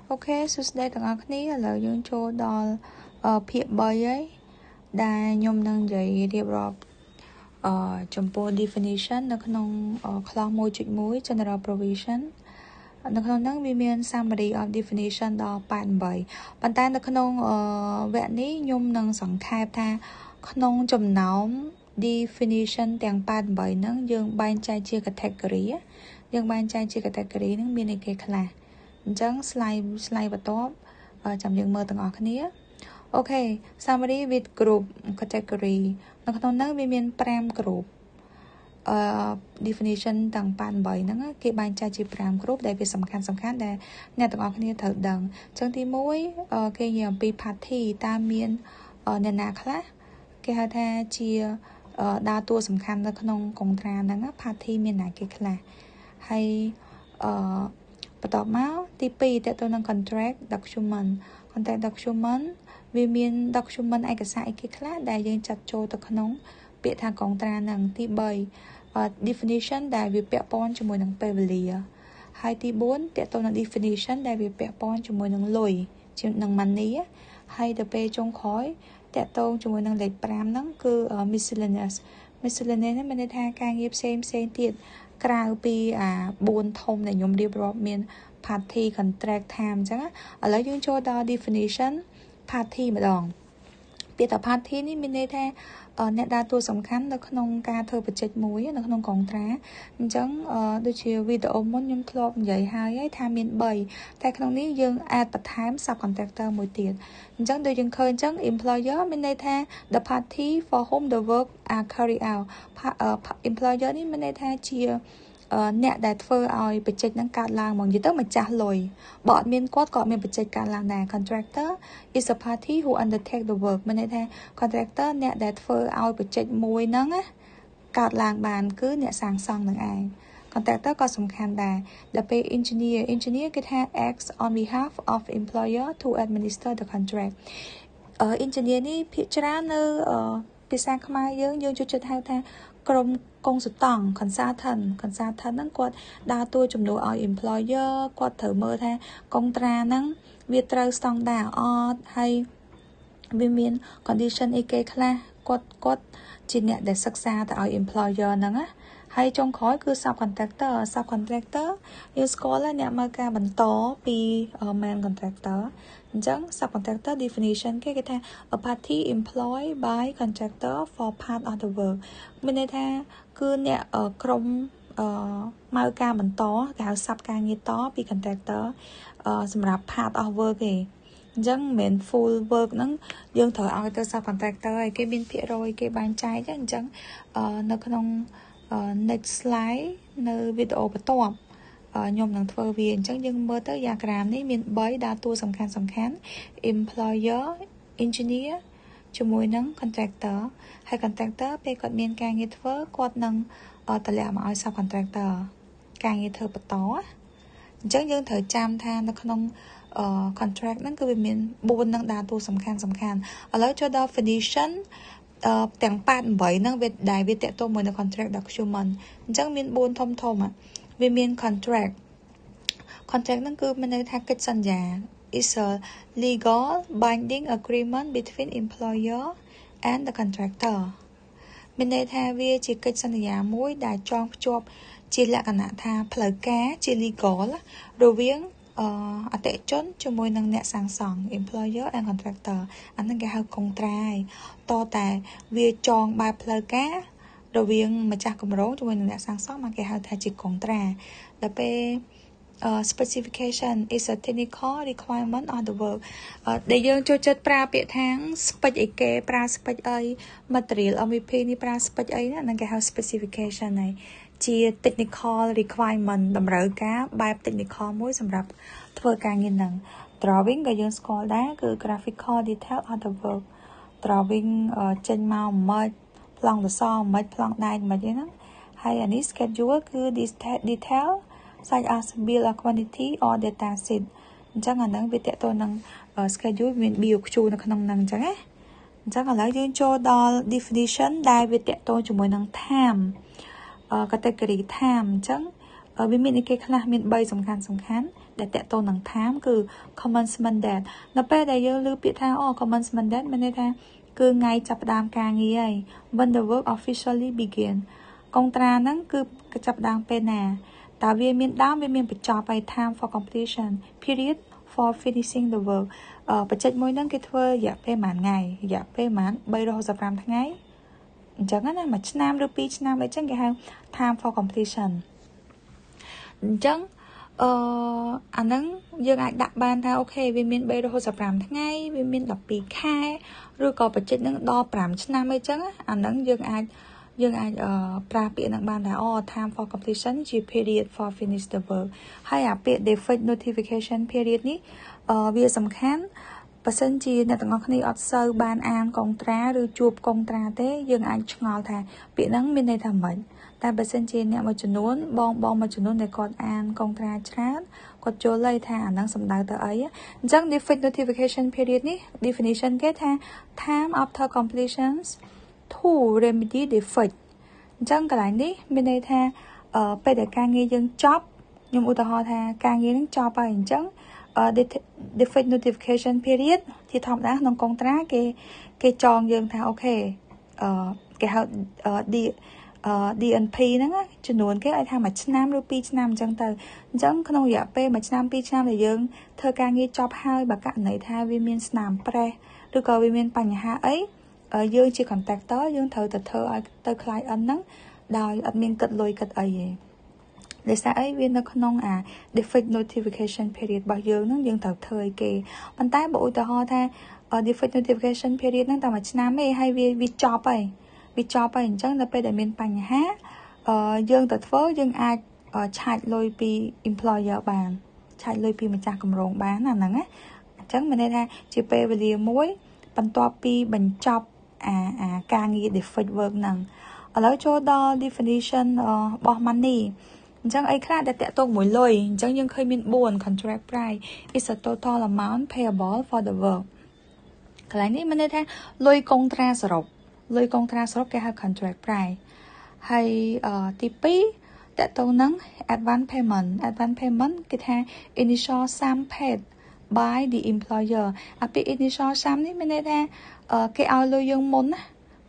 Ok, so đây tầng này là dương cho đo phía bay ấy đa nhôm năng dạy điệp rộp trong bộ definition nó không clause môi chuyện mũi general provision nó không năng vi miền summary of definition đo bàn bảy bàn tay nó không vẽ ní nhôm năng sẵn khai ta không chấm nóng definition tiếng bàn bảy nó dương ban trai chia category dương ban trai chia category nó miền cái là chẳng slide bắt top chấm dừng mơ từng ở cái này. Ok, summary with group category nó không nói về miền pram group definition từng bàn bảy nó cái bàn trai chỉ pram group đại về sầm khăn để nè từng ở cái này thật đằng chẳng thì mỗi cái nhiều bị party ta miền nền nạc lá cái hai ta chia đa tua sầm khăn nó không công tra nó party miền nào cái là hay bắt đầu máu TP tại tôi năng contract document vì miền document ai cả sai cái class đại diện chặt trôi từ khung bị thang contract năng tí bảy definition đại vì bẻ pon cho mùi năng pevelia hai tí bốn tại tôi năng definition đại vì bẻ pon cho mùi năng lùi cho năng money hai tập trong khói tại tôi cho mùi năng lệch pram năng cứ miscellaneous mình thay càng nghiệp xem tiệtក្រៅពី4ធំដែលខ្ញុំរៀបរាប់មាន party contract time អញ្ចឹងឥឡូវយើងចូលដល់ definition party ម្ដងពាក្យថា party នេះមានន័យថាអ្នកដើរតួសំខាន់នៅក្នុងការធ្វើបច្ចេកមួយនៅក្នុងកងត្រាអញ្ចឹងដូចជាវីដេអូមុនខ្ញុំធ្លាប់និយាយហើយថាមាន3តែក្នុងនេះយើងអាចបន្ថែម subcontractor មួយទៀតអញ្ចឹងដូចយើងឃើញអញ្ចឹង employer មានន័យថា the party for whom the work are carried out employer នេះមានន័យថាជាអ្នកដែលធ្វើឲ្យបច្ចេកហ្នឹងកើតឡើងមកនិយាយទៅម្ចាស់លុយបើអត់មានគាត់ក៏មានបច្ចេកកើតឡើងដែរ contractor is a party who undertake the work មានន័យថា contractor អ្នកដែលធ្វើឲ្យបច្ចេកមួយហ្នឹងកើតឡើងបានគឺអ្នកសាងសង់នឹងឯង contractor ក៏សំខាន់ដែរដល់ពេល engineer គេថា acts on behalf of employer to administer the contract engineer នេះភាគច្រើននៅភាសាខ្មែរយើងចូលចិត្តហៅថាក្រុមកុងសតង់ consultant ហ្នឹងគាត់ដើរតួជំនួសឲ្យ employer គាត់ត្រូវមើលថាកុងត្រាហ្នឹងវាត្រូវស្តង់ដារអត់ហើយវាមាន condition អីគេខ្លះគាត់ជាអ្នកដែលសិក្សាទៅឲ្យ employer ហ្នឹងណាហើយចុងក្រោយគឺ subcontractor យើងស្គាល់ហើយអ្នកមើលការបន្តពី main contractor អញ្ចឹង subcontractor definition គេថា a party employed by contractor for part of the work មានន័យថាគឺអ្នកក្រុមម៉ៅការបន្តគេហៅ sub ការងារតពី contractor សម្រាប់ part of work ទេអញ្ចឹងមិនមែន full work ហ្នឹងយើងត្រូវឲ្យទៅ subcontractor ហើយគេមានភាគរយគេបែងចែកអញ្ចឹងនៅក្នុងnext slide នៅវីដេអូបន្ទាប់ខ្ញុំនឹងធ្វើវាអញ្ចឹងយើងមើលទៅ diagram នេះមាន3ដើរតួសំខាន់ employer engineer ជាមួយនឹង contractor ហើយ contractor ពេលគាត់មានការងារធ្វើគាត់នឹងតម្លាក់មកឲ្យ subcontractor ការងារធ្វើបន្តអញ្ចឹងយើងត្រូវចាំថានៅក្នុង contract ហ្នឹងគឺវាមាន4នឹងដើរតួសំខាន់ឥឡូវចូលដល់ definition ទាំង8ហ្នឹងវាតកតមួយនៅ contract document អញ្ចឹងមាន4ធំវាមាន contract ហ្នឹងគឺមានន័យថាកិច្ចសន្យា is a legal binding agreement between employer and the contractor មានន័យថាវាជាកិច្ចសន្យាមួយដែលចងភ្ជាប់ជាលក្ខណៈថាផ្លូវការជា legal រវាងអតិថិជនជាមួយនឹងអ្នកសាងសង់ employer and contractor អាហ្នឹងគេហៅកុងត្រាតតែវាចងបែបផ្លូវការរវាងម្ចាស់គម្រោងជាមួយនឹងអ្នកសាងសង់មកគេហៅថាជាកុងត្រាដល់ពេល specification is a technical requirement of the work ដែលយើងចូលចិត្តប្រើពាក្យថា spec អីគេប្រើ spec អី material MVP នេះប្រើ spec អីហ្នឹងគេហៅ specification ហើយជា technical requirement តម្រូវការបែប technical មួយសម្រាប់ធ្វើការងារហ្នឹង drawing ក៏យើងស្គាល់ដែរគឺ graphical detail of the work drawing ចេញមកមិនប្លង់សរសមិនប្លង់ដែកមិនអីហ្នឹងហើយអានេះ schedule គឺ detail such as bill of quantity or data sheet អញ្ចឹងអាហ្នឹងវាតកតនឹង schedule មាន BOQ នៅក្នុងហ្នឹងអញ្ចឹងណាអញ្ចឹងឥឡូវយើងចូលដល់ definition ដែលវាតកតជាមួយនឹង time category time អញ្ចឹង វាមានអីគេខ្លះមាន3សំខាន់ដែលតកតងនឹង time គឺ commencement date នៅពេលដែលយើងលើកពាក្យថា commencement date មានន័យថាគឺថ្ងៃចាប់ផ្ដើមការងារហើយ when the work officially begin កុងត្រាហ្នឹងគឺចាប់ផ្ដើមពេលណាតើវាមានដើមវាមានបញ្ចប់ហើយ time for completion period for finishing the work បច្ចេកមួយហ្នឹងគេធ្វើរយៈពេលប៉ុន្មានថ្ងៃរយៈពេលប៉ុន្មាន365ថ្ងៃអញ្ចឹងណាមួយឆ្នាំឬ2ឆ្នាំអីចឹងគេហៅ time for completion អញ្ចឹងអាហ្នឹងយើងអាចដាក់បានថាអូខេវាមាន365ថ្ងៃវាមាន12ខែឬក៏បច្ចេកហ្នឹងដល់5ឆ្នាំអីចឹងអាហ្នឹងយើងអាចប្រើពាក្យហ្នឹងបានថាtime for completion ជា period for finish the work ហើយអាពាក្យ defect notification period នេះវាសំខាន់បើសិនជាអ្នកទាំងអស់គ្នាអត់សូវបានអានកុងត្រាឬជួបកុងត្រាទេយើងអាចឆ្ងល់ថាពាក្យហ្នឹងមានន័យថាម៉េចតែបើសិនជាអ្នកមួយចំនួនបងមួយចំនួនដែលគាត់អានកុងត្រាច្រើនគាត់យល់ថាអាហ្នឹងសំដៅទៅអីអញ្ចឹង defect notification period នេះ definition គេថា time after completions to remedy defect អញ្ចឹងកន្លែងនេះមានន័យថាពេលដែលការងារយើងចប់ខ្ញុំឧទាហរណ៍ថាការងារនឹងចប់ហើយអញ្ចឹងdefect notification period ជាធម្មតាក្នុងកុងត្រាគេចងយើងថាអូខេគេហៅDNP ហ្នឹងចំនួនគេឲ្យថា1ឆ្នាំឬ2ឆ្នាំអញ្ចឹងទៅអញ្ចឹងក្នុងរយៈពេល1ឆ្នាំ2ឆ្នាំដែលយើងធ្វើការងារចប់ហើយបើករណីថាវាមានស្នាមប្រេះឬក៏វាមានបញ្ហាអីយើងជា contractor យើងត្រូវទៅធ្វើឲ្យទៅ client ហ្នឹងដោយអត់មានគិតលុយគិតអីទេដោយសារអីវានៅក្នុងអា defect notification period របស់យើងហ្នឹងយើងត្រូវធ្វើឲ្យគេប៉ុន្តែបើឧទាហរណ៍ថា defect notification period ហ្នឹងតែមួយឆ្នាំទេហើយវាចប់ហើយអញ្ចឹងនៅពេលដែលមានបញ្ហាយើងទៅធ្វើយើងអាចឆាច់លុយពី employer បានឆាច់លុយពីម្ចាស់គម្រោងបានអាហ្នឹងណាអញ្ចឹងមានន័យថាជាពេលវេលាមួយបន្ទាប់ពីបញ្ចប់អាការងារ defect work ហ្នឹងឥឡូវចូលដល់ definition របស់ money អញ្ចឹងអីខ្លះដែលតកតងមួយលុយអញ្ចឹងយើងឃើញមាន4 contract price is a total amount payable for the work កន្លែងនេះមានន័យថាលុយកុងត្រាសរុបគេហៅ contract price ហើយទី2តកតងនឹង advance payment គេថា initial sum paid by the employer អាពាក្យ initial sum នេះមានន័យថាគេឲ្យលុយយើងមុនណា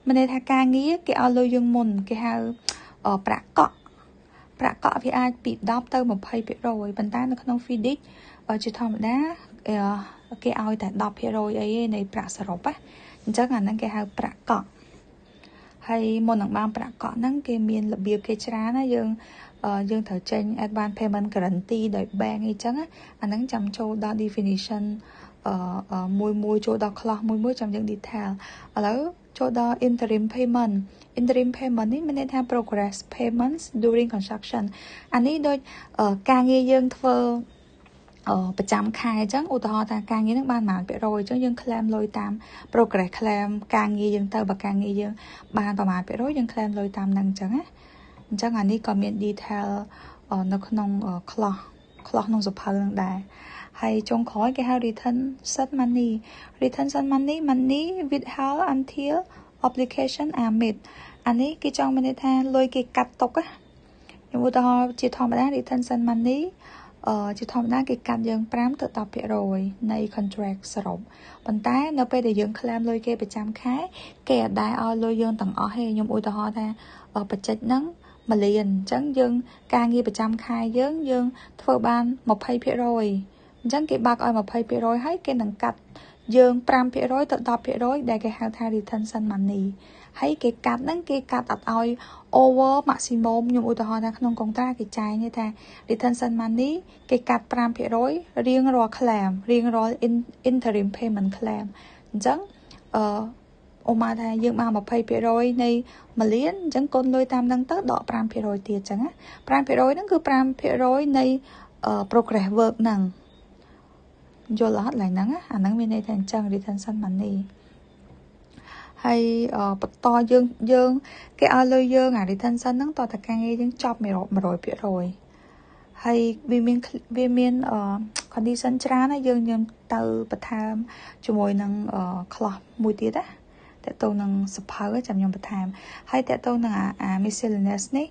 មានន័យថាការងារគេឲ្យលុយយើងមុនគេហៅប្រាក់កក់វាអាចពី10ទៅ20%ប៉ុន្តែនៅក្នុង FIDIC ជាធម្មតាគេឲ្យតែ10%អីនៃប្រាក់សរុបណាអញ្ចឹងអាហ្នឹងគេហៅប្រាក់កក់ហើយមុននឹងបានប្រាក់កក់ហ្នឹងគេមានរបៀបគេច្រើនណាយើងត្រូវចេញ advance payment guarantee ដោយ bank អីចឹងអាហ្នឹងចាំចូលដល់ definition មួយចូលដល់ clause មួយចាំយើង detail ឥឡូវចូលដល់ interim payment នេះមានន័យថា progress payments during construction អានេះដូចការងារយើងធ្វើប្រចាំខែអញ្ចឹងឧទាហរណ៍ថាការងារនឹងបានប្រមាណ%អញ្ចឹងយើង claim លុយតាម progress claim ការងារយើងទៅបើការងារយើងបានប្រមាណ%យើង claim លុយតាមហ្នឹងអញ្ចឹងណាអញ្ចឹងអានេះក៏មាន detail នៅក្នុង clause ក្នុងសភៅហ្នឹងដែរហើយចុងក្រោយគេហៅ retention money withheld until obligation are met អានេះគេចង់មានន័យថាលុយគេកាត់ទុកណាខ្ញុំឧទាហរណ៍ជាធម្មតា retention money ជាធម្មតាគេកាត់យើង5ទៅ10% នៃ contract សរុបប៉ុន្តែនៅពេលដែលយើង claim លុយគេប្រចាំខែគេអត់ដែរឲ្យលុយយើងទាំងអស់ទេខ្ញុំឧទាហរណ៍ថាបច្ចេកហ្នឹង1លានអញ្ចឹងយើងការងារប្រចាំខែយើងធ្វើបាន20%អញ្ចឹងគេបាក់ឲ្យ20%ហើយគេនឹងកាត់យើង5%ទៅ10% ដែលគេហៅថា retention money ហើយគេកាត់ហ្នឹងគេកាត់អត់ឲ្យ over maximum ខ្ញុំឧទាហរណ៍ថាក្នុងកុងត្រាគេចែងថា retention money គេកាត់ 5% រៀងរាល់ claim រៀងរាល់ interim payment claim អញ្ចឹងអូម៉ាថាយើងបាន20% នៃ1លានអញ្ចឹងកូនលុយតាមហ្នឹងទៅដក 5% ទៀតអញ្ចឹងណា 5% ហ្នឹងគឺ 5% នៃ progress work ហ្នឹងយល់អត់ឡើងហ្នឹងអាហ្នឹងមានន័យថាអញ្ចឹង retention money ហើយបន្តយើងគេឲ្យលុយយើងអា retention ហ្នឹងតើតើការងារយើងចប់ 100% ហើយវាមាន condition ច្រើនណាយើងទៅបន្ថែមជាមួយនឹង clause មួយទៀតណា តែតោនឹងសភៅចាំខ្ញុំបន្ថែមហើយតែតោនឹងmiscellaneous នេះ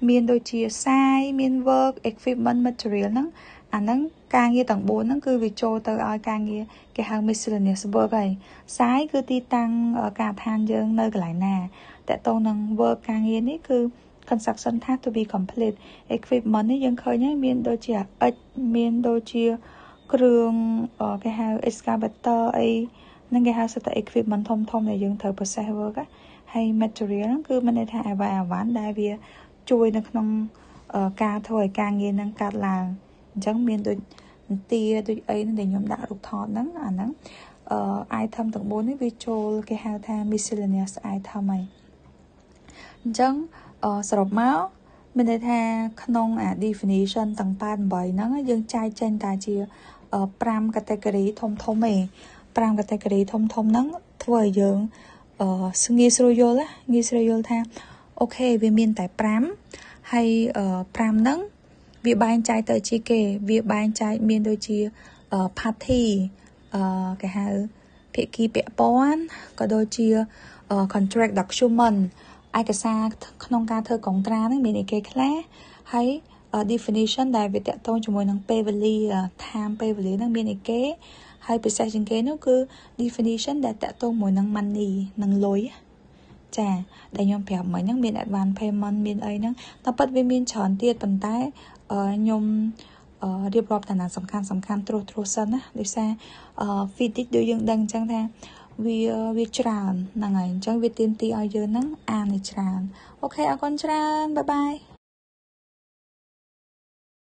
មានដូចជាសាយមាន work equipment material ហ្នឹងអាហ្នឹងការងារទាំង4ហ្នឹងគឺវាចូលទៅឲ្យការងារគេហៅ miscellaneous work ហើយសាយគឺទីតាំងការដ្ឋានយើងនៅកន្លែងណាតែតោនឹង work ការងារនេះគឺ construction task to be complete equipment នេះយើងឃើញហើយមានដូចជាមានដូចជាគ្រឿងគេហៅ excavator អីនឹងគេហៅថា equipment ធំៗដែលយើងត្រូវ process work ហើយ material ហ្នឹងគឺមានន័យថាអាវ៉ាន់ដែលវាជួយនៅក្នុងការធ្វើឲ្យការងារហ្នឹងកើតឡើងអញ្ចឹងមានដូចទាដូចអីហ្នឹងដែលខ្ញុំដាក់រូបថតហ្នឹងអាហ្នឹងitem ទាំង4នេះវាចូលគេហៅថា miscellaneous item ហើយអញ្ចឹងសរុបមកមានន័យថាក្នុងdefinition ទាំង88ហ្នឹងយើងចែកចេញតែជា5 category ធំៗឯង5 category ធំហ្នឹងធ្វើឲ្យយើងងាយស្រួលយល់ថាអូខេវាមានតែ5ហើយ5ហ្នឹងវាបែងចែកទៅជាគេវាបែងចែកមានដូចជា party គេហៅភាគីពាក់ព័ន្ធក៏ដូចជា contract document ឯកសារក្នុងការធ្វើកុងត្រាហ្នឹងមានអីគេខ្លះហើយ definition ដែលវាតកតងជាមួយនឹងពេលវេលា time ពេលវេលាហ្នឹងមានអីគេហើយពិសេសជាងគេនោះគឺ definition ដែលតកតងមួយនឹង money នឹងលុយចាដែលខ្ញុំប្រាប់មិញហ្នឹងមាន advance payment មានអីហ្នឹងតែពិតវាមានច្រើនទៀតប៉ុន្តែខ្ញុំរៀបរាប់តែណាសំខាន់ត្រួសសិនណាដោយសារ feedback ដូចយើងដឹងអញ្ចឹងថាវាច្រើនហ្នឹងហើយអញ្ចឹងវាទាមទារឲ្យយើងហ្នឹងអានឲ្យច្រើនអូខេអរគុណច្រើនបាយបាយ